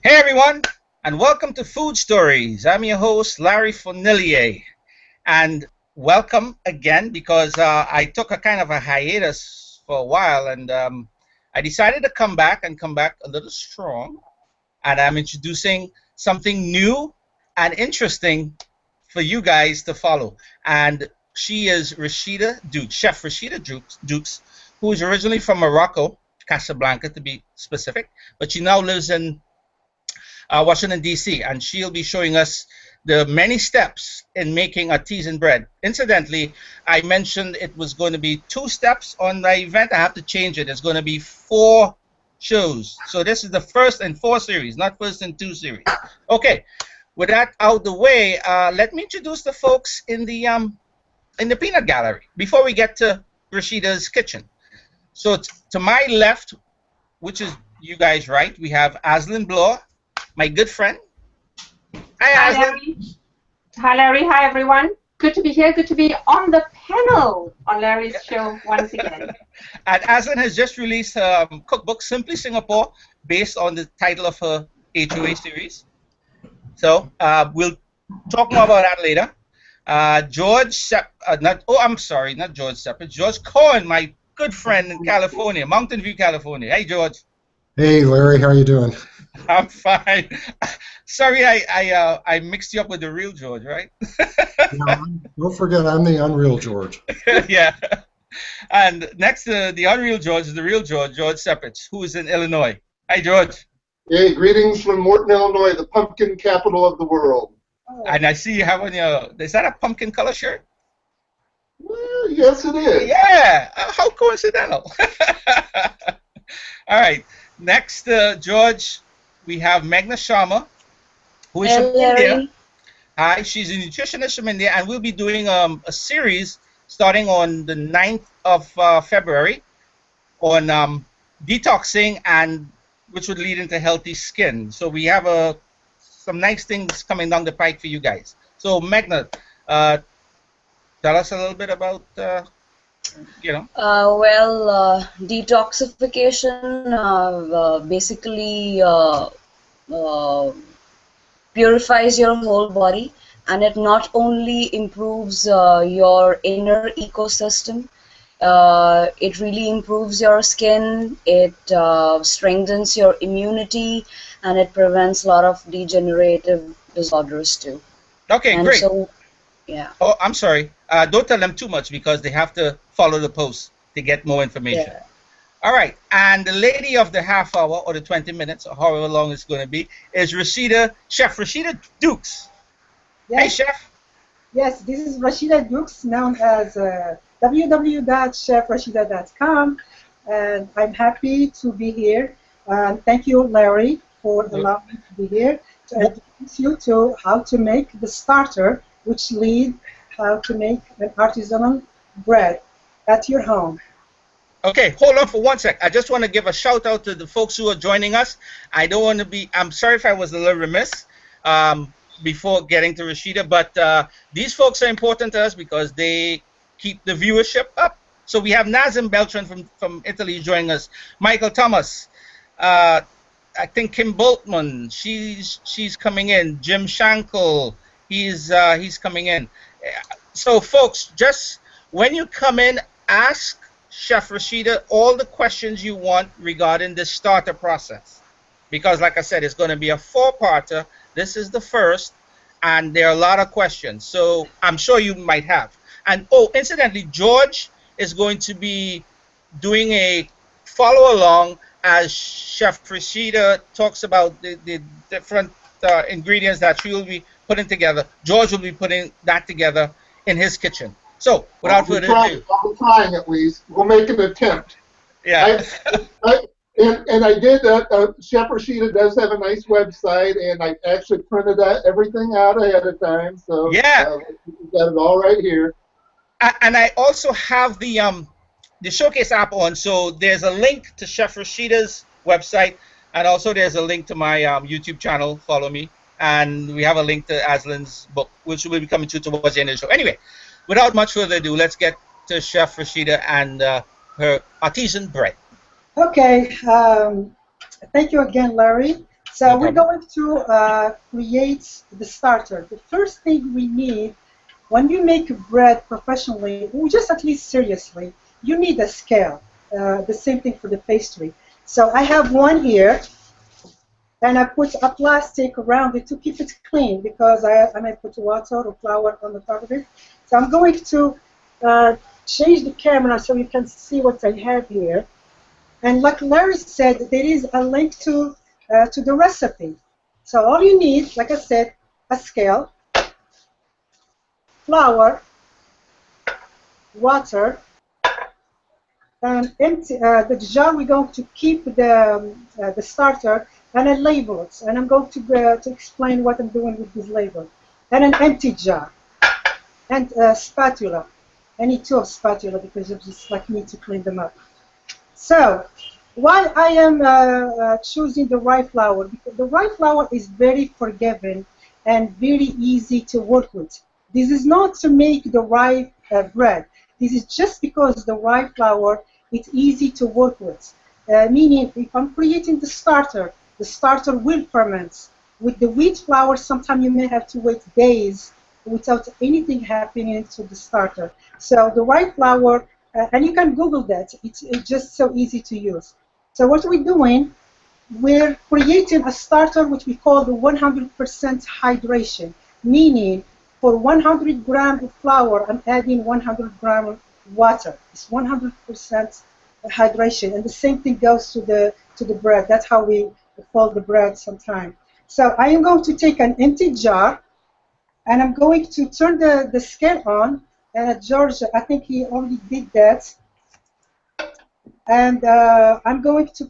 Hey everyone, and welcome to Food Stories. I'm your host, Larry Fournillier, and welcome again because I took a kind of a hiatus for a while, and I decided to come back a little strong, and I'm introducing something new and interesting for you guys to follow. And she is Rachida Dukes, Chef Rachida Dukes, who is originally from Morocco, Casablanca to be specific, but she now lives in Washington, D.C., and she'll be showing us the many steps in making artisan bread. Incidentally, I mentioned it was going to be 2 steps on the event. I have to change it. It's going to be 4 shows. So this is the first in 4 series, not first in 2 series. Okay, with that out the way, let me introduce the folks in the peanut gallery before we get to Rashida's kitchen. So to my left, which is you guys right, we have Aslan Bloor, my good friend. Hi, Larry. Hi, Larry. Hi, everyone. Good to be here. Good to be on the panel on Larry's show once again. And Aslan has just released a cookbook, Simply Singapore, based on the title of her HOA series. So we'll talk more about that later. George Cohen, my good friend in California, Mountain View, California. Hey, George. Hey, Larry. How are you doing? I'm fine. Sorry, I mixed you up with the real George, right? Yeah, don't forget, I'm the unreal George. Yeah. And next to the unreal George is the real George Sepich, who is in Illinois. Hi, George. Hey, greetings from Morton, Illinois, the pumpkin capital of the world. And I see you have on your, is that a pumpkin color shirt? Well, yes, it is. Yeah. How coincidental. All right. Next, George, we have Magnus Sharma, who is from India. Hi, she's a nutritionist from India, and we'll be doing a series starting on the 9th of February on detoxing, and which would lead into healthy skin. So we have some nice things coming down the pike for you guys. So Magnus, tell us a little bit about detoxification basically purifies your whole body, and it not only improves your inner ecosystem, it really improves your skin, it strengthens your immunity, and it prevents a lot of degenerative disorders too. Okay, and great. So, yeah. Oh, I'm sorry. Don't tell them too much because they have to follow the post to get more information. Yeah. All right. And the lady of the half hour or the 20 minutes or however long it's going to be is Chef Rachida Dukes. Yes. Hey, Chef. Yes, this is Rachida Dukes, known as www.chefrachida.com, and I'm happy to be here. Thank you, Larry, for allowing me to be here to introduce you to how to make the starter, which leads how to make an artisanal bread at your home. Okay, hold on for 1 sec. I just want to give a shout out to the folks who are joining us. I'm sorry if I was a little remiss before getting to Rachida, but these folks are important to us because they keep the viewership up. So we have Nazim Beltran from Italy joining us. Michael Thomas, I think Kim Boltman, she's coming in. Jim Shankle, he's coming in. So folks, just when you come in, ask Chef Rachida all the questions you want regarding the starter process, because like I said, it's going to be a 4-parter. This is the first, and there are a lot of questions, so I'm sure you might have. And oh, incidentally, George is going to be doing a follow along as Chef Rachida talks about the different ingredients that she will be putting together. George will be putting that together in his kitchen. So, without further ado, I'll be trying at least. We'll make an attempt. Yeah. And I did. Chef Rachida does have a nice website, and I actually printed everything out ahead of time. So yeah, we've got it all right here. And I also have the Showcase app on. So there's a link to Chef Rashida's website, and also there's a link to my YouTube channel. Follow me, and we have a link to Aslan's book, which will be coming towards the end of the show. Anyway, without much further ado, let's get to Chef Rachida and her artisan bread. Okay, thank you again, Larry. So we're going to create the starter. The first thing we need when you make bread professionally, or just at least seriously, you need a scale. The same thing for the pastry. So I have one here, and I put a plastic around it to keep it clean because I may put water or flour on the top of it. So I'm going to change the camera so you can see what I have here. And like Larry said, there is a link to the recipe. So all you need, like I said, a scale, flour, water, and empty the jar. We're going to keep the starter and a label it. And I'm going to explain what I'm doing with this label. And an empty jar and a spatula. I need two spatula because it's just like me to clean them up. So why I am choosing the rye flour? Because the rye flour is very forgiving and very easy to work with. This is not to make the rye bread. This is just because the rye flour is easy to work with. Meaning, if I'm creating the starter will ferment. With the wheat flour, sometimes you may have to wait days without anything happening to the starter. So the rye flour, and you can Google that, it's just so easy to use. So what we're doing, we're creating a starter which we call the 100% hydration, meaning for 100 grams of flour, I'm adding 100 grams of water. It's 100% hydration, and the same thing goes to the bread. That's how we fold the bread sometimes. So I am going to take an empty jar, and I'm going to turn the scale on. And George, I think he already did that. And I'm going to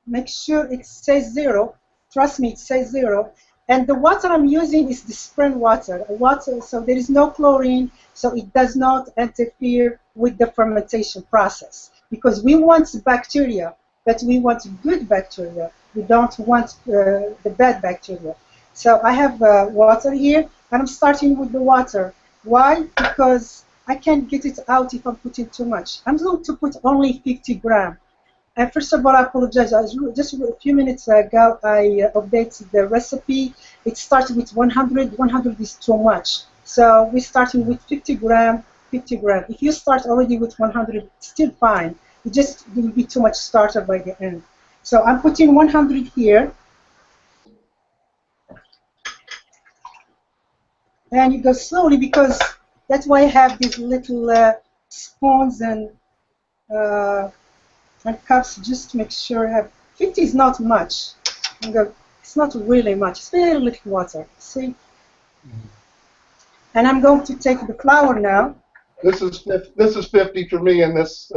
make sure it says 0. Trust me, it says 0. And the water I'm using is the spring water. So there is no chlorine, so it does not interfere with the fermentation process. Because we want bacteria, but we want good bacteria. We don't want the bad bacteria. So I have water here, and I'm starting with the water. Why? Because I can't get it out if I'm putting too much. I'm going to put only 50 grams. And first of all, I apologize. Just a few minutes ago, I updated the recipe. It started with 100. 100 is too much. So we're starting with 50 grams, 50 grams. If you start already with 100, it's still fine. It just will be too much starter by the end. So I'm putting 100 here. And you go slowly because that's why I have these little spoons and cups just to make sure I have 50 is not much. It's not really much. It's very little water. See? And I'm going to take the flour now. This is 50 for me in this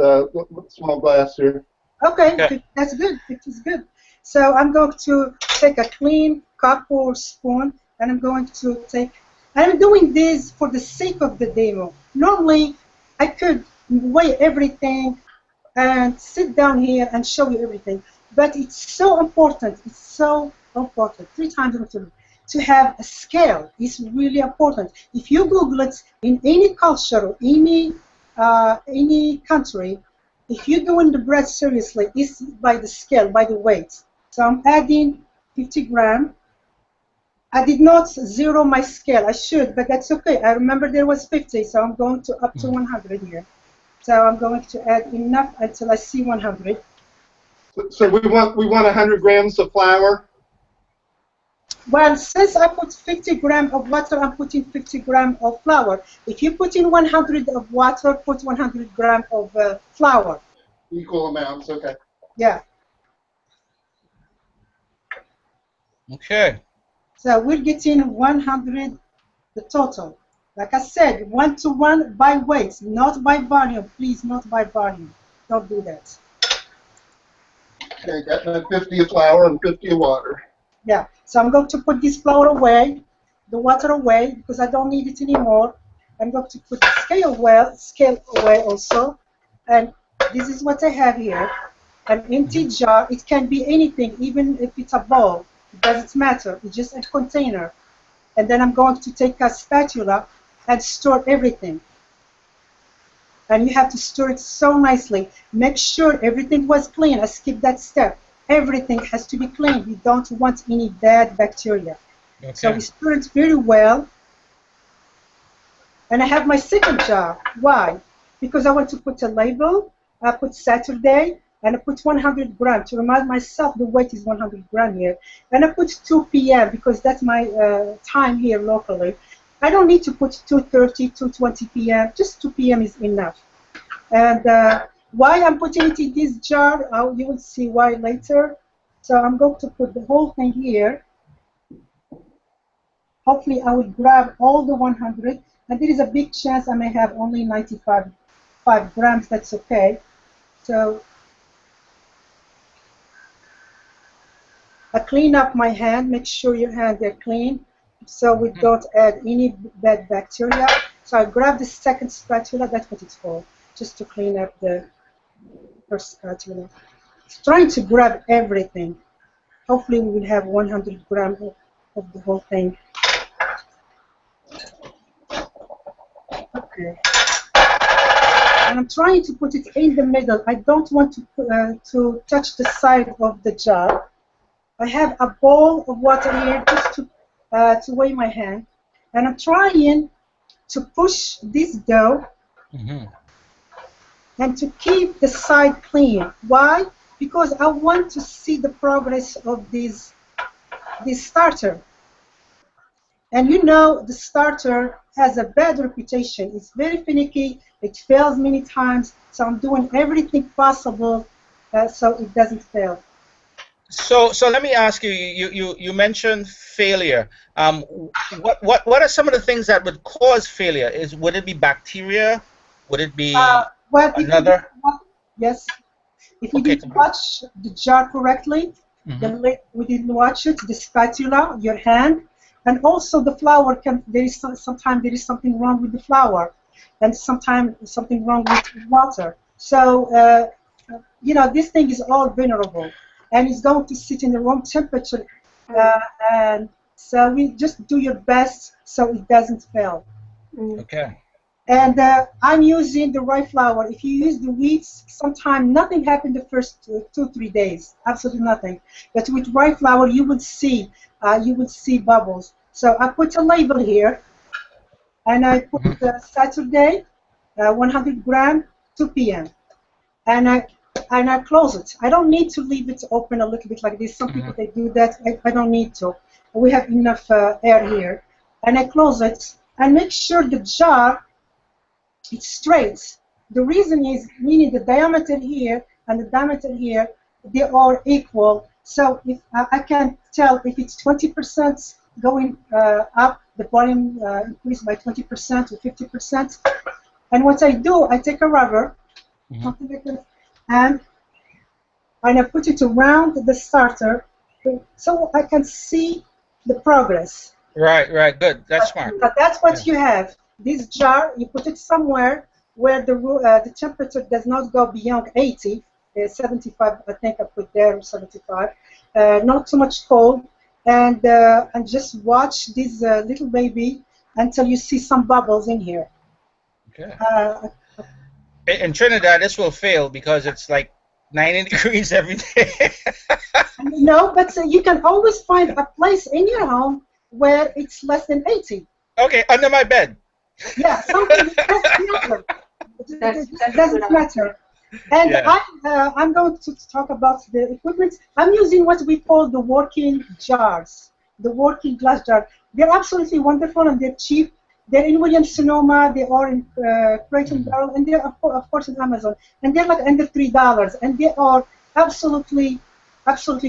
small glass here. Okay, that's good. It is good. So I'm going to take a clean cup or spoon, and I'm going to take. I'm doing this for the sake of the demo. Normally, I could weigh everything and sit down here and show you everything. But it's so important. It's so important. 3 times to have a scale is really important. If you Google it in any culture or any country, if you're doing the bread seriously, it's by the scale, by the weight. So I'm adding 50 grams. I did not zero my scale. I should, but that's okay. I remember there was 50, so I'm going to up to 100 here. So I'm going to add enough until I see 100. So we want 100 grams of flour. Well, since I put 50 grams of water, I'm putting 50 grams of flour. If you put in 100 of water, put 100 grams of flour. Equal amounts, okay. Yeah. Okay. So we're getting 100, the total. Like I said, 1-to-1 by weight, not by volume. Please, not by volume. Don't do that. Okay, got my 50 of flour and 50 of water. Yeah, so I'm going to put this flour away, the water away, because I don't need it anymore. I'm going to put the scale away also. And this is what I have here. An empty jar. It can be anything, even if it's a bowl. It doesn't matter. It's just a container. And then I'm going to take a spatula and store everything. And you have to store it so nicely. Make sure everything was clean. I skipped that step. everything has to be clean. We don't want any bad bacteria. Okay. So we stir it very well. And I have my second jar. Why? Because I want to put a label. I put Saturday, and I put 100 grams to remind myself the weight is 100 grams here. And I put 2 p.m. because that's my time here locally. I don't need to put 2:30, 2:20 p.m. Just 2 p.m. is enough. And why I'm putting it in this jar, you will see why later. So I'm going to put the whole thing here. Hopefully I will grab all the 100. And there is a big chance I may have only 95 grams. That's okay. So I clean up my hand. Make sure your hands are clean so we don't add any bad bacteria. So I grab the second spatula. That's what it's for, just to clean up the first spatula. It's trying to grab everything. Hopefully we will have 100 grams of the whole thing. Okay. And I'm trying to put it in the middle. I don't want to touch the side of the jar. I have a bowl of water here just to weigh my hand. And I'm trying to push this dough and to keep the side clean. Why? Because I want to see the progress of this starter. And you know the starter has a bad reputation. It's very finicky. It fails many times. So I'm doing everything possible so it doesn't fail. So let me ask you. You mentioned failure. What are some of the things that would cause failure? Would it be bacteria? Would it be well, another? Yes. If you didn't watch the jar correctly, then we didn't watch it. The spatula, your hand. And also the flour sometimes there is something wrong with the flour, and sometimes something wrong with water. So you know, this thing is all vulnerable, and it's going to sit in the wrong temperature. And so we just do your best so it doesn't fail. Okay. And I'm using the rye flour. If you use the wheat, sometimes nothing happened the first 2-3 days, absolutely nothing. But with rye flour, you would see bubbles. So I put a label here, and I put Saturday, 100 grams, 2 p.m. And I close it. I don't need to leave it open a little bit like this. Some people, they do that. I don't need to. We have enough air here. And I close it and make sure the jar, it's straight. The reason is, meaning the diameter here and the diameter here, they are equal. So if I can tell if it's 20% going up, the volume increased by 20% or 50%. And what I do, I take a rubber, something like this, and I put it around the starter so I can see the progress. Right, good. That's smart. But that's what you have. This jar, you put it somewhere where the temperature does not go beyond 80, 75, I think I put there 75. Not too much cold, and just watch this little baby until you see some bubbles in here. Okay. In Trinidad, this will fail because it's like 90 degrees every day. No, but you can always find a place in your home where it's less than 80. Okay, under my bed. Yeah, something that doesn't matter. And yeah. I'm going to talk about the equipment. I'm using what we call the working jars, the working glass jar. They're absolutely wonderful and they're cheap. They're in Williams-Sonoma, they are in Crate and Barrel, and they're of course in Amazon. And they're like under $3, and they are absolutely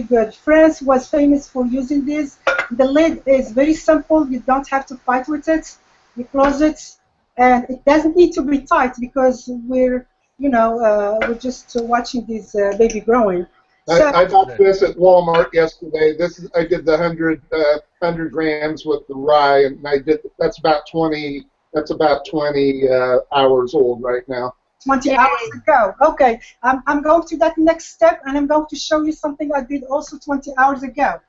good. France was famous for using this. The lid is very simple. You don't have to fight with it. You close it, and it doesn't need to be tight because we're just watching this baby growing. I bought this at Walmart yesterday. I did the 100 grams with the rye, and that's about 20 hours old right now. 20 hours ago. Okay, I'm going to that next step, and I'm going to show you something I did also 20 hours ago.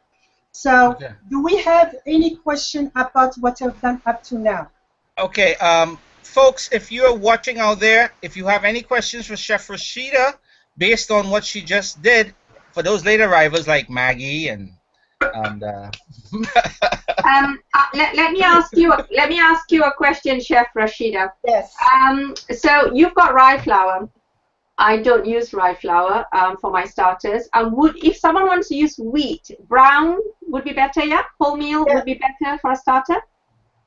So, do we have any question about what I've done up to now? Okay, folks, if you're watching out there, if you have any questions for Chef Rachida based on what she just did, for those late arrivals like Maggie and let me ask you. Let me ask you a question, Chef Rachida. Yes. So you've got rye flour. I don't use rye flour for my starters. If someone wants to use wheat, brown would be better. Yeah, wholemeal would be better for a starter.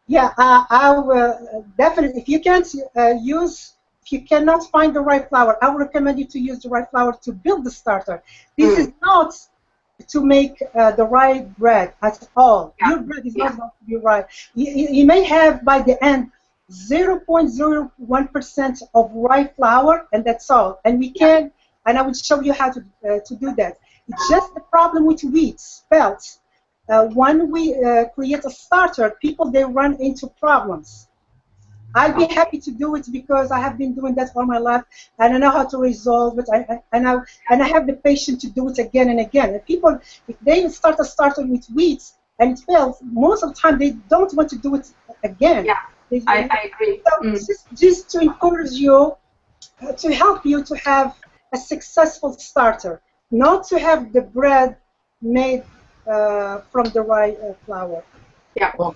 Yeah, I will definitely. If you can't if you cannot find the rye flour, I would recommend you to use the rye flour to build the starter. This is not to make the rye bread at all. Your bread is not going to be rye. You may have by the end 0.01% of rye flour, and that's all. And we can, and I will show you how to do that. It's just the problem with wheat, spelt. When we create a starter, people, they run into problems. I'd be happy to do it because I have been doing that all my life, and I know how to resolve it, and I have the patience to do it again and again. And people, if they start a starter with wheat and it fails, most of the time they don't want to do it again. Yeah, I agree. So just to encourage you, to help you to have a successful starter, not to have the bread made from the rye flour. Yeah. Well,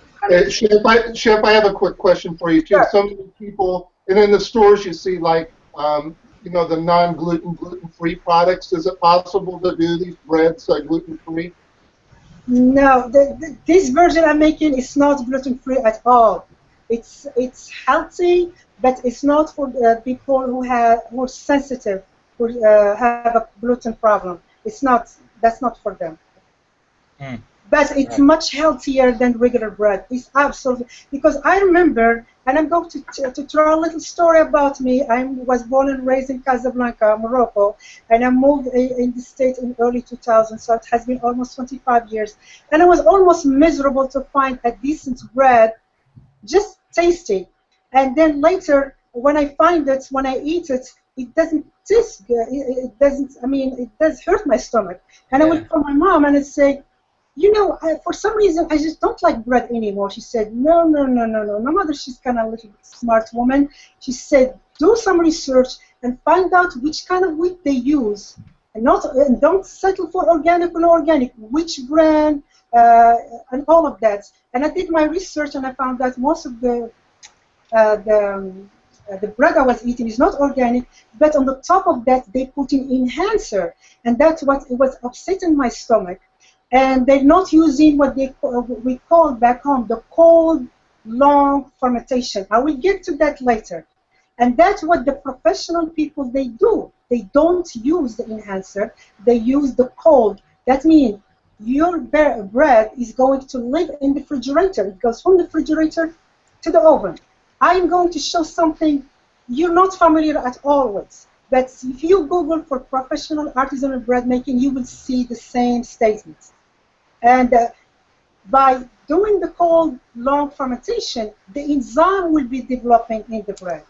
Chef, I have a quick question for you too. Sure. Some people, and in the stores you see like, you know, the non-gluten, gluten-free products. Is it possible to do these breads gluten-free? No, this version I'm making is not gluten-free at all. It's healthy, but it's not for people who are sensitive, who have a gluten problem. It's not. That's not for them. But it's much healthier than regular bread. It's absolutely, because I remember, and I'm going to tell a little story about me. I was born and raised in Casablanca, Morocco, and I moved in the States in early 2000, so it has been almost 25 years. And I was almost miserable to find a decent bread, just tasty. And then later, when I find it, when I eat it, it doesn't taste good. It doesn't, I mean, it does hurt my stomach. And I would call my mom and I'd say, you know, for some reason, I just don't like bread anymore. She said, no. My mother, she's kind of a little smart woman. She said, do some research and find out which kind of wheat they use. And don't settle for organic or non-organic, which brand, and all of that. And I did my research and I found that most of the bread I was eating is not organic, but on the top of that, they put in enhancer. And that's what it was upsetting my stomach. And they're not using what we call back home the cold, long fermentation. I will get to that later. And that's what the professional people, they do. They don't use the enhancer. They use the cold. That means your bread is going to live in the refrigerator. It goes from the refrigerator to the oven. I'm going to show something you're not familiar at all with. But if you Google for professional artisanal bread making, you will see the same statements. And by doing the cold, long fermentation, the enzyme will be developing in the bread.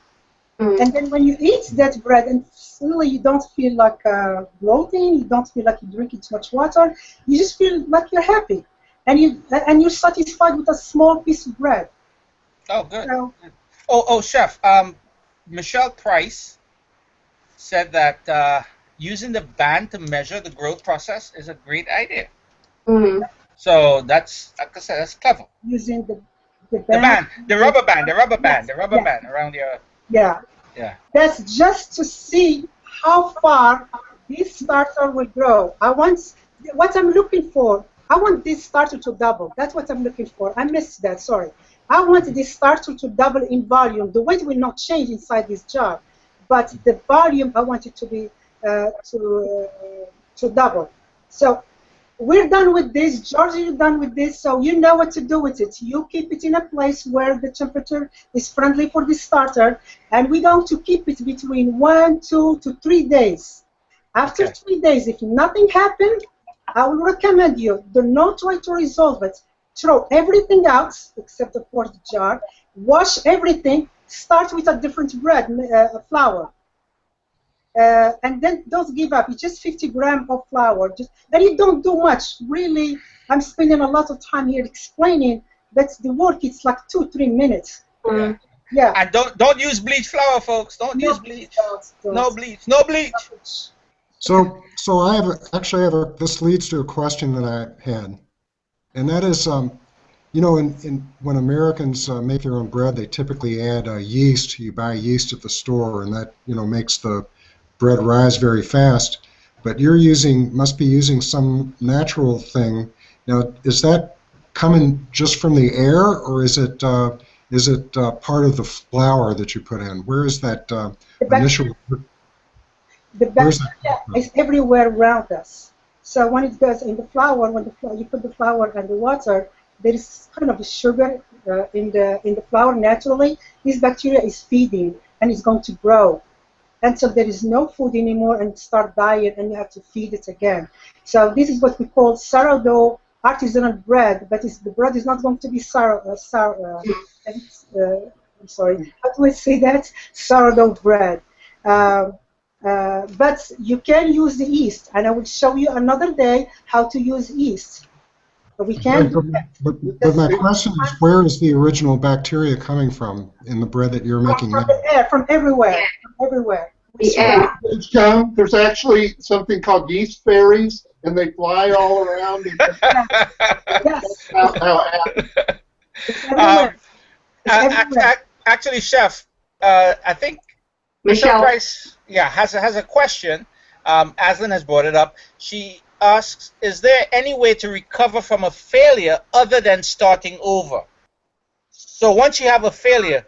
And then when you eat that bread, and suddenly you don't feel like bloating, you don't feel like you're drinking too much water, you just feel like you're happy. And you're satisfied with a small piece of bread. Oh, good. So, Chef, Michelle Price said that using the band to measure the growth process is a great idea. So that's, like I said, that's clever. using the The rubber band around your. Yeah. That's just to see how far this starter will grow. What I'm looking for, I want this starter to double. That's what I'm looking for. I missed that, sorry. I want this starter to double in volume. The weight will not change inside this jar, but the volume, I want it to be to double. So we're done with this. Georgia, you're done with this, so you know what to do with it. You keep it in a place where the temperature is friendly for the starter, and we're going to keep it between 1, 2 to 3 days. After 3 days, if nothing happened, I will recommend you do not try to resolve it. Throw everything out except the fourth jar. Wash everything. Start with a different bread, flour. And then don't give up. It's just 50 grams of flour. And you don't do much. Really, I'm spending a lot of time here explaining that the work is like 2-3 minutes. Yeah. And don't use bleach flour, folks. Don't use bleach. No bleach. No bleach. So I have this leads to a question that I had, and that is, you know, when Americans make their own bread, they typically add yeast. You buy yeast at the store, and that, you know, makes the bread rise very fast. But must be using some natural thing. Now, is that coming just from the air, or is it part of the flour that you put in? Where is that initial? The Where's that? bacteria is everywhere around us. So when it goes in the flour, you put the flour and the water, there is kind of a sugar in the flour naturally. This bacteria is feeding and it's going to grow until there is no food anymore and start dying, and you have to feed it again. So this is what we call sourdough artisanal bread, but the bread is not going to be I'm sorry, how do I say that? Sourdough bread. But you can use the yeast, and I will show you another day how to use yeast. But we can do that. But my question is, where is the original bacteria coming from in the bread that you're making now? From the air, from everywhere, from everywhere. The air. There's actually something called yeast fairies, and they fly all around. Yes. It's Um, everywhere. It's everywhere. Actually, Chef, I think Michelle Price, has a question. Aslan has brought it up. She asks, is there any way to recover from a failure other than starting over? So once you have a failure,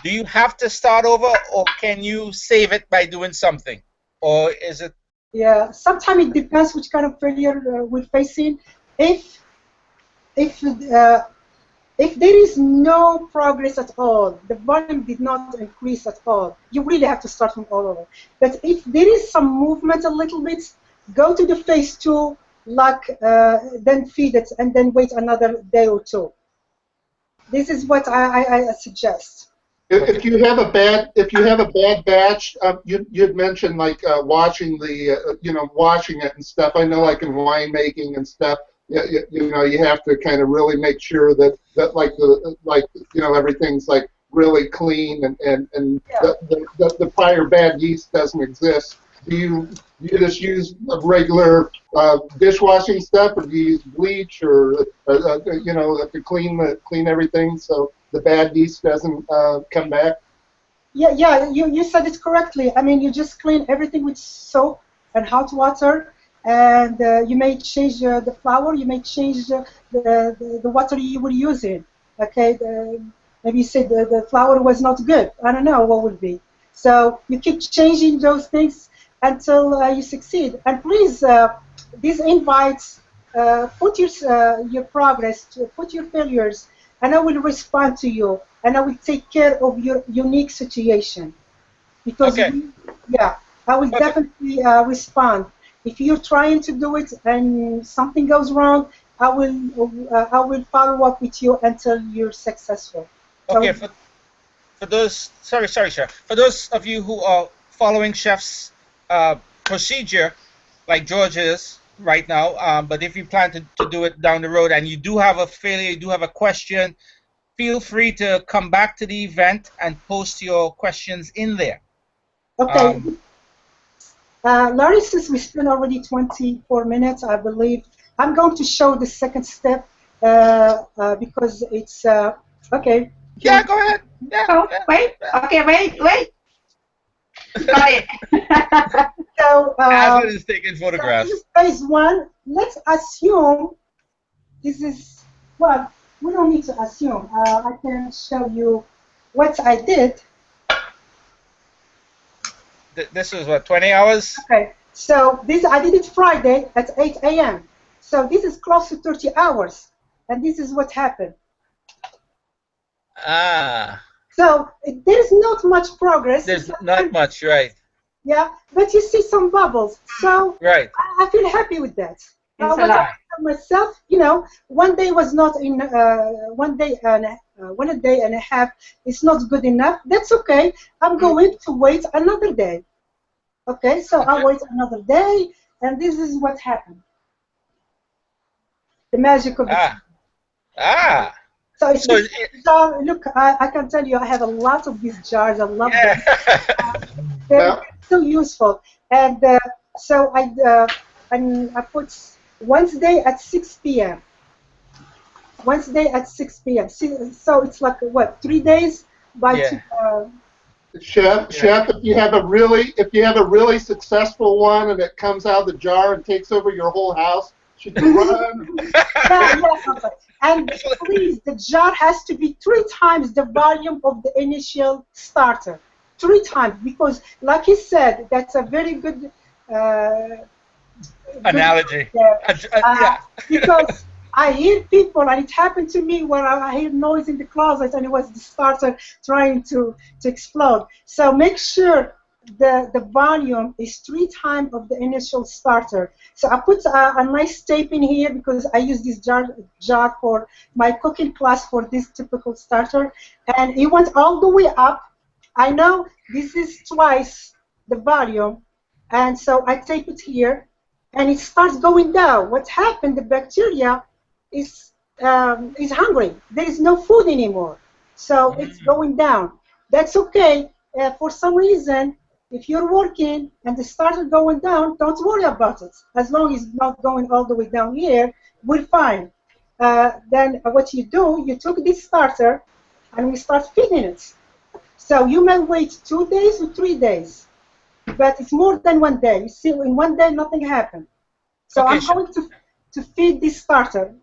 do you have to start over, or can you save it by doing something? Or is it... Yeah, sometimes it depends which kind of failure we're facing. If there is no progress at all, the volume did not increase at all, you really have to start from all over. But if there is some movement a little bit, go to the phase 2, then feed it, and then wait another day or two. This is what I suggest. If you have a bad batch, you'd mentioned like washing washing it and stuff. I know, like in winemaking and stuff, you know, you have to kind of really make sure that everything's like really clean and Yeah. the prior bad yeast doesn't exist. Do you just use regular dishwashing stuff, or do you use bleach or to clean everything so the bad yeast doesn't come back? Yeah, you said it correctly. I mean, you just clean everything with soap and hot water, and you may change the flour, you may change the water you were using. Okay, maybe you said the flour was not good. I don't know what would be. So you keep changing those things until you succeed. And please, these invites, put your progress, put your failures, and I will respond to you, and I will take care of your unique situation. Because, I will definitely respond. If you're trying to do it and something goes wrong, I will follow up with you until you're successful. Okay, for those, sorry, Chef. For those of you who are following Chef's procedure, like George is right now, but if you plan to do it down the road and you do have a failure, you do have a question, feel free to come back to the event and post your questions in there. Okay. Larry, since we spent already 24 minutes, I believe, I'm going to show the second step because it's, okay. Yeah, go ahead. Yeah, Oh, wait. Okay, wait. Got it. So, Aslan is taking photographs. So phase 1, let's assume this is, well, we don't need to assume. I can show you what I did. This was what, 20 hours? Okay, so I did it Friday at 8 a.m. So this is close to 30 hours, and this is what happened. Ah. So there's not much progress. There's not much, right? Yeah, but you see some bubbles. So right. I feel happy with that. It's a lot. Myself, you know, one day was not in one day and a half is not good enough. That's okay. I'm going to wait another day. Okay, so I'll wait another day, and this is what happened. The magic of the So, look, I can tell you, I have a lot of these jars. I love them. They're so useful. And So I put Wednesday at 6 p.m. Wednesday at 6 p.m. So it's like what, 3 days by Yeah. Chef, if you have a really successful one and it comes out of the jar and takes over your whole house, should you run? Yeah. And please, the jar has to be 3 times the volume of the initial starter. 3 times, because like he said, that's a very good analogy. Yeah. Because I hear people, and it happened to me where I hear noise in the closet, and it was the starter trying to explode. So make sure the volume is 3 times of the initial starter. So I put a nice tape in here because I use this jar for my cooking class for this typical starter, and it went all the way up. I know this is twice the volume, and so I tape it here, and it starts going down. What happened? The bacteria is hungry. There is no food anymore, so it's going down. That's okay. For some reason, if you're working and the starter going down, don't worry about it. As long as it's not going all the way down here, we're fine. Then what you do, you took this starter, and we start feeding it. So you may wait 2 days or 3 days, but it's more than 1 day. You see, in 1 day, nothing happened. So Okay, I'm going to feed this starter.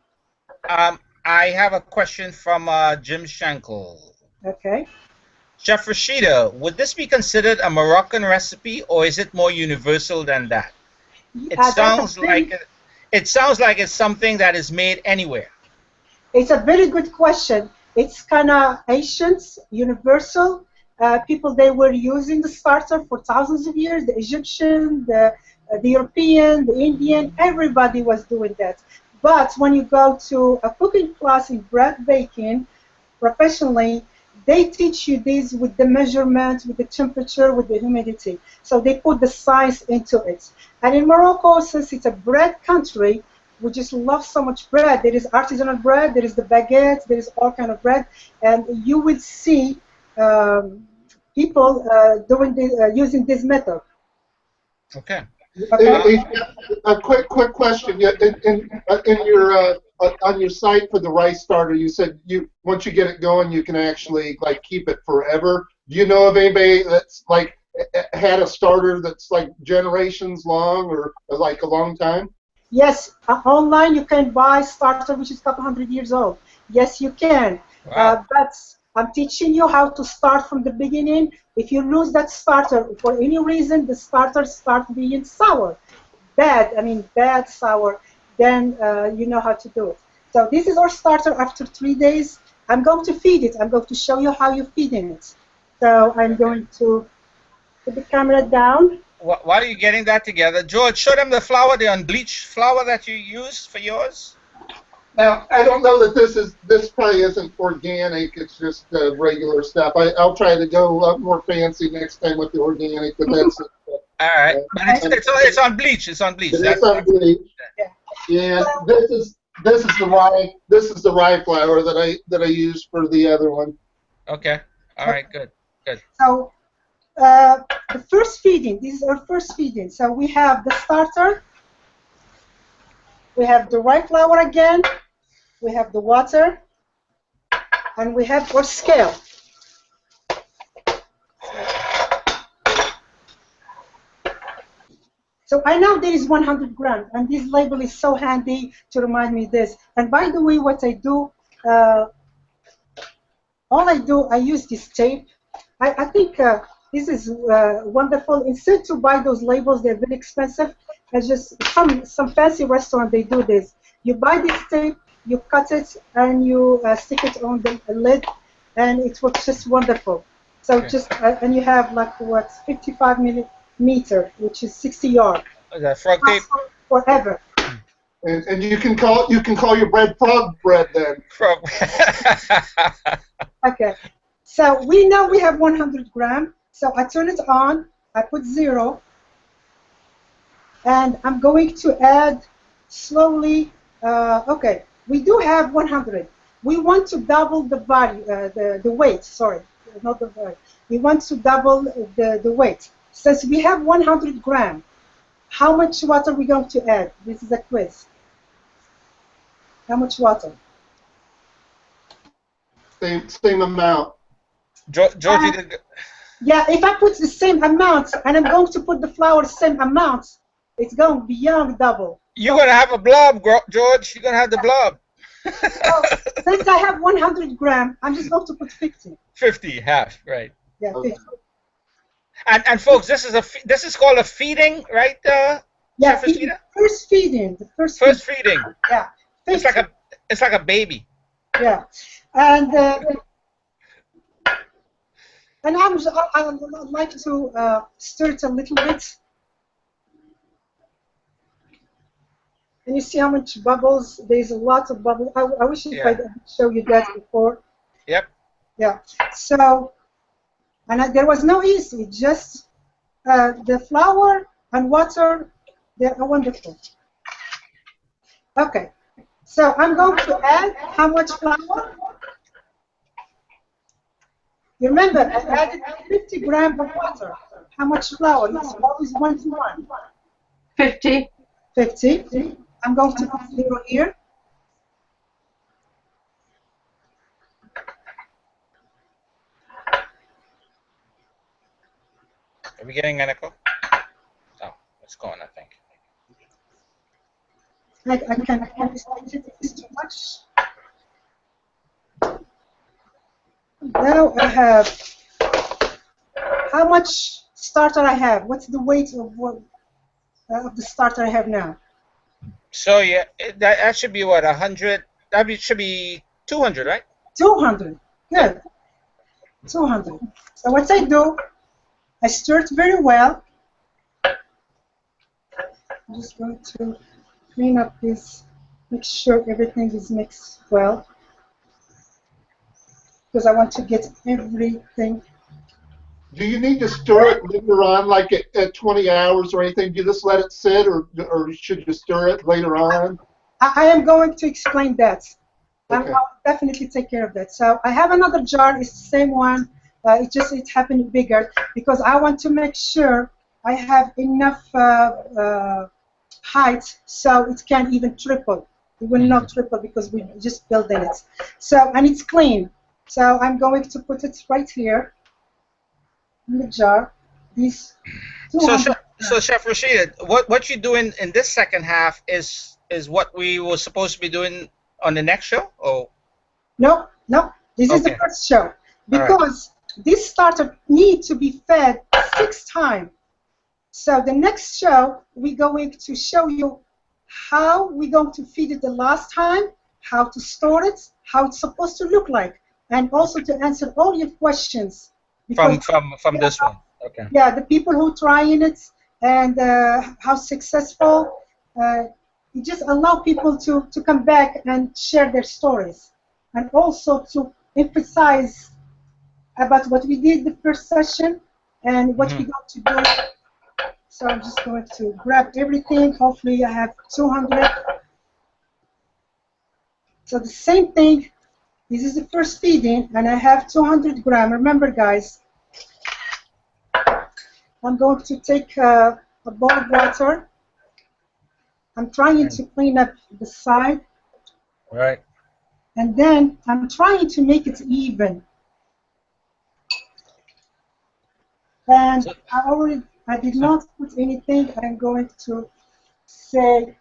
I have a question from Jim Schenkel. Okay. Chef Rachida, would this be considered a Moroccan recipe, or is it more universal than that? It sounds like it's something that is made anywhere. It's a very good question. It's kind of ancient, universal. People, they were using the starter for thousands of years. The Egyptian, the European, the Indian, everybody was doing that. But when you go to a cooking class in bread baking, professionally, they teach you this with the measurement, with the temperature, with the humidity. So they put the science into it. And in Morocco, since it's a bread country, we just love so much bread. There is artisanal bread, there is the baguette, there is all kind of bread, and you will see people using this method. Okay. A quick question. In your on your site for the rice starter, you said once you get it going, you can actually like keep it forever. Do you know of anybody that's like had a starter that's like generations long or like a long time? Yes, online you can buy starter which is a couple hundred years old. Yes, you can. Wow. But I'm teaching you how to start from the beginning. If you lose that starter for any reason, the starter starts being sour, bad sour, then you know how to do it. So this is our starter after 3 days. I'm going to feed it. I'm going to show you how you're feeding it. So I'm going to put the camera down. While you're getting that together, George, show them the flour, the unbleached flour that you use for yours. Now, I don't know that this probably isn't organic. It's just regular stuff. I'll try to go a lot more fancy next time with the organic, but that's it. All right, but it's unbleached. It's unbleached. It's unbleached. Yeah, this is the rye flour that I use for the other one. Okay. All right. Good. So the first feeding. This is our first feeding. So we have the starter. We have the rye flour again. We have the water, and we have our scale. So I know there is 100 grams, and this label is so handy to remind me this. And by the way, what I do, I use this tape. I think this is wonderful. Instead to buy those labels, they're very expensive. It's just some fancy restaurant, they do this. You buy this tape, you cut it, and you stick it on the lid, and it works just wonderful. So okay. And you have like what, 55 millimeter, which is 60 yards. That frog tape. Forever. And you can call your bread frog bread then. Frog. Okay. So we know we have 100 grams. So I turn it on. I put 0. And I'm going to add slowly. Okay, we do have 100. We want to double the value, the weight. Sorry, not the value. We want to double the weight. Since we have 100 grams, How much water are we going to add? This is a quiz. How much water? Same amount. Georgie, Yeah, if I put the same amount and I'm going to put the flour the same amount, it's going beyond double. you're going to have a blob, George. You're going to have the blob. So, since I have 100 grams, I'm just going to put 50. 50, half, right. Yeah, 50. And folks, this is called a feeding, right? Yeah, Chef Rachida? first feeding. The first feeding. Yeah. 50. It's like a baby. Yeah, and I'd like to stir it a little bit. And you see how much bubbles? There's a lot of bubbles. I wish if I could show you that before. Yep. Yeah. So, and there was no easy, just the flour and water. They are wonderful. Okay. So I'm going to add how much flour? You remember, I added 50 grams of water. How much flour? It's always 1 to 1. 50. 50. I'm going to put 0 here. Are we getting an echo? Oh, it's going, I think. I can't it's too much. Now I have, how much starter I have? What's the weight of the starter I have now? So yeah, that should be what, 100? Should be 200, right? 200. Good. 200. So what I do, I stir it very well. I'm just going to clean up this, make sure everything is mixed well, because I want to get everything. Do you need to stir it later on, like at 20 hours or anything? Do you just let it sit, or should you stir it later on? I am going to explain that. Okay. I'll definitely take care of that. So I have another jar. It's the same one. It happened bigger because I want to make sure I have enough height so it can even triple. It will not triple because we just built in it. So, and it's clean. So I'm going to put it right here in the jar. These 200 so Chef Rachida, what you're doing in this second half is what we were supposed to be doing on the next show? Oh. No. This is the first show because this starter needs to be fed 6 times. So the next show, we're going to show you how we're going to feed it the last time, how to store it, how it's supposed to look like, and also to answer all your questions. From this one. Okay. Yeah, the people who trying it and how successful. You just allow people to come back and share their stories, and also to emphasize about what we did the first session and what we're going to do. So I'm just going to grab everything. Hopefully I have 200. So the same thing. This is the first feeding, and I have 200 grams. Remember, guys, I'm going to take a bowl of water. I'm trying to clean up the side. Right. And then I'm trying to make it even. And I did not put anything. I'm going to say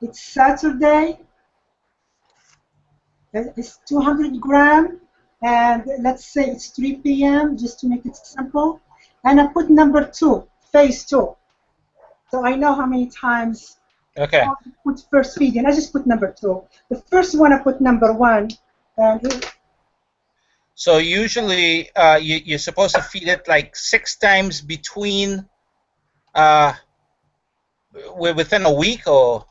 it's Saturday. It's 200 grams. And let's say it's 3 p.m. just to make it simple. And I put number 2, phase 2. So I know how many times I put first feeding. I just put number 2. The first one I put number 1. So usually you're supposed to feed it like 6 times between within a week, or?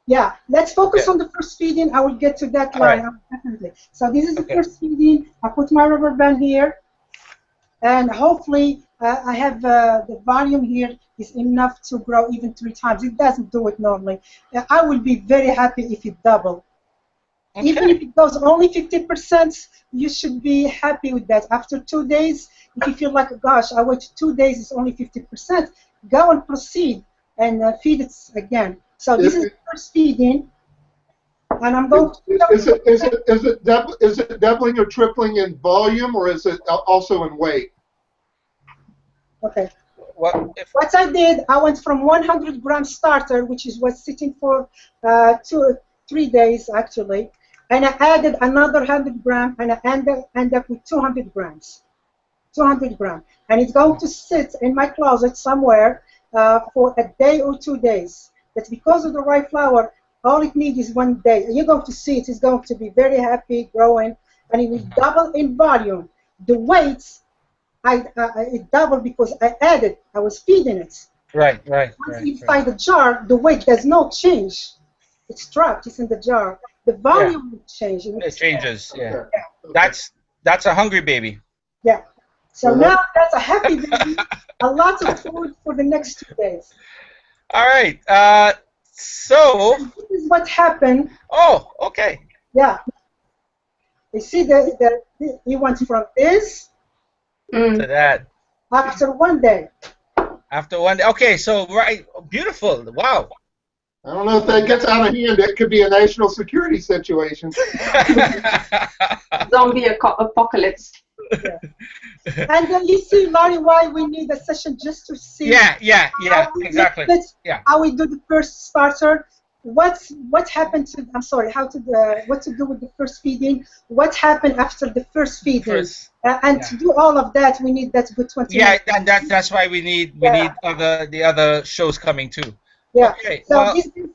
Yeah, let's focus on the first feeding. I will get to that line definitely. So this is the first feeding. I put my rubber band here, and hopefully I have the volume here is enough to grow even 3 times. It doesn't do it normally. I will be very happy if it double. Even if it goes only 50%, you should be happy with that. After 2 days, if you feel like, gosh, I waited 2 days, it's only 50%, go and proceed and feed it again. So this is the first feeding, and I'm going to... Is it doubling or tripling in volume, or is it also in weight? Okay. What I did, I went from 100-gram starter, which was sitting for 2 or 3 days actually, and I added another 100 gram, and I end up with 200 grams. 200 grams, and it's going to sit in my closet somewhere for a day or 2 days. That's because of the rye flour. All it needs is 1 day. You're going to see it's going to be very happy, growing, and it will double in volume. The weights, it doubled because I was feeding it. Right. Once inside the jar, the weight does not change. It's trapped. It's in the jar. The volume will change. It changes. Yeah. That's a hungry baby. Yeah. So now that's a happy baby. A lot of food for the next 2 days. All right. So this is what happened. Oh, okay. Yeah. You see he went from this to that after 1 day. After 1 day. Okay, so beautiful. Wow. I don't know if that gets out of hand. It could be a national security situation. Zombie apocalypse. Yeah. And then you see, Larry, why we need a session just to see. Yeah, exactly. How we do the first starter. What happened to? I'm sorry. What to do with the first feeding? What happened after the first feeding? To do all of that, we need that good 20 minutes. And that's why we need the other shows coming too. Yeah. Okay. So this is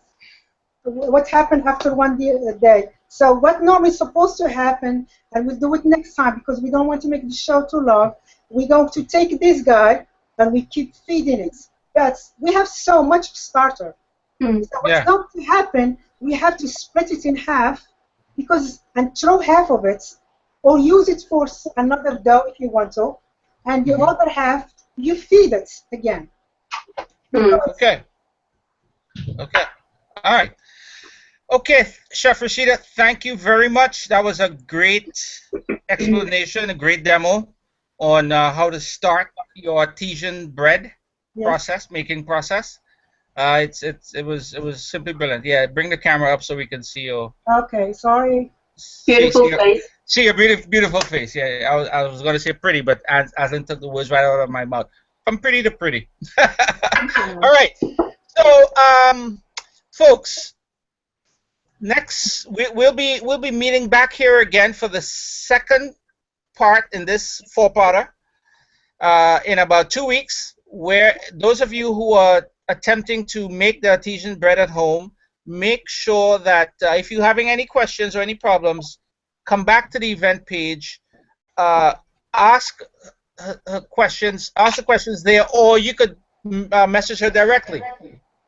what happened after 1 day. So what normally is supposed to happen, and we'll do it next time because we don't want to make the show too long, we're going to take this guy and we keep feeding it. But we have so much starter. So what's going to happen, we have to split it in half and throw half of it, or use it for another dough if you want to, and the other half, you feed it again. Okay. All right. Okay, Chef Rachida, thank you very much. That was a great explanation, a great demo on how to start your artisan bread making process. It was simply brilliant. Yeah, bring the camera up so we can see your. Okay, sorry. Beautiful face. See your beautiful face. Yeah, I was going to say pretty, but as I took the words right out of my mouth, from pretty to pretty. All right. So, folks. Next, we'll be meeting back here again for the second part in this 4-parter in about 2 weeks. Where those of you who are attempting to make the artisan bread at home, make sure that if you're having any questions or any problems, come back to the event page, ask her questions, there, or you could message her directly.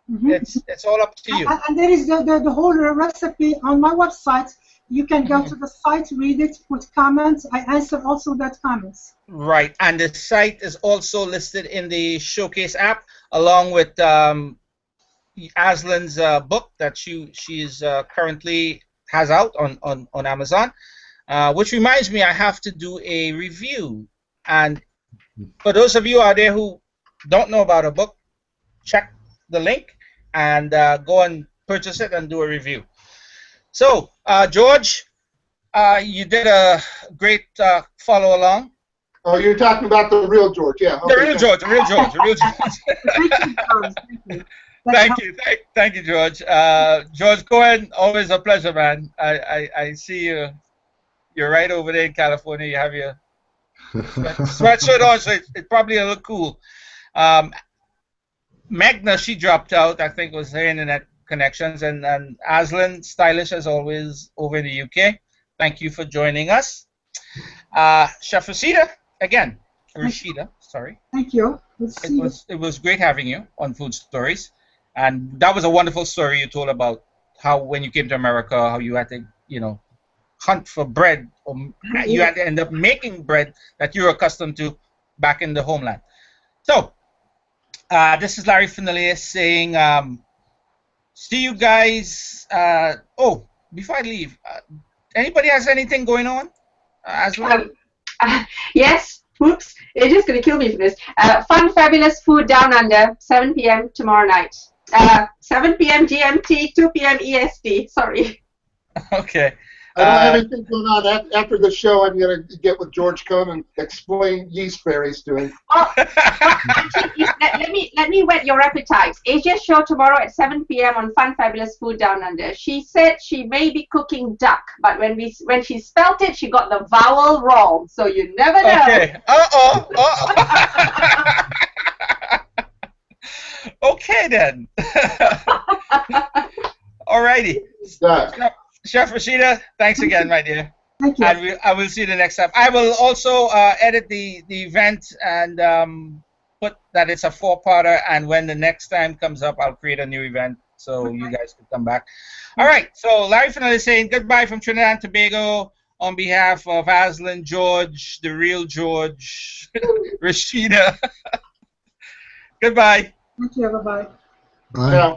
It's all up to you. And there is the whole recipe on my website. You can go to the site, read it, put comments. I answer also that comments. Right, and the site is also listed in the Showcase app, along with Aslan's book that she's currently has out on Amazon. Which reminds me, I have to do a review. And for those of you out there who don't know about a book, check the link and go and purchase it and do a review. So, George, you did a great follow along. Oh, you're talking about the real George, yeah. Okay, the real George. Thank you, George. George Cohen, always a pleasure, man. I see you. You're right over there in California. You have your sweatshirt on, so it probably a little cool. Magna, she dropped out. I think it was her internet connections. And Aslan, stylish as always, over in the UK. Thank you for joining us. Chef Rachida, again. Rachida, sorry. Thank you. It was great having you on Food Stories. And that was a wonderful story you told about how when you came to America, how you had to, hunt for bread, or you had to end up making bread that you're accustomed to back in the homeland. So, this is Larry Fournillier saying, see you guys. Before I leave, anybody has anything going on? Yes, Whoops, AJ's going to kill me for this. Fun, fabulous food down under, 7 p.m. tomorrow night. 7 p.m. GMT, 2 p.m. EST. Sorry. Okay. I don't have anything going on. After the show, I'm going to get with George Cohn and explain yeast fairies to him. Oh, let me whet your appetites. AJ's show tomorrow at 7 p.m. on Fun Fabulous Food Down Under. She said she may be cooking duck, but when she spelt it, she got the vowel wrong. So you never know. Okay. Okay then. Alrighty. Duck. Chef Rachida, thanks again, my dear. Thank you. And I will see you the next time. I will also edit the event and put that it's a 4-parter, and when the next time comes up, I'll create a new event so you guys can come back. All right, so Larry Fournillier is saying goodbye from Trinidad and Tobago on behalf of Aslan, George, the real George, Rachida. Goodbye. Thank you. Bye-bye. Bye. Yeah.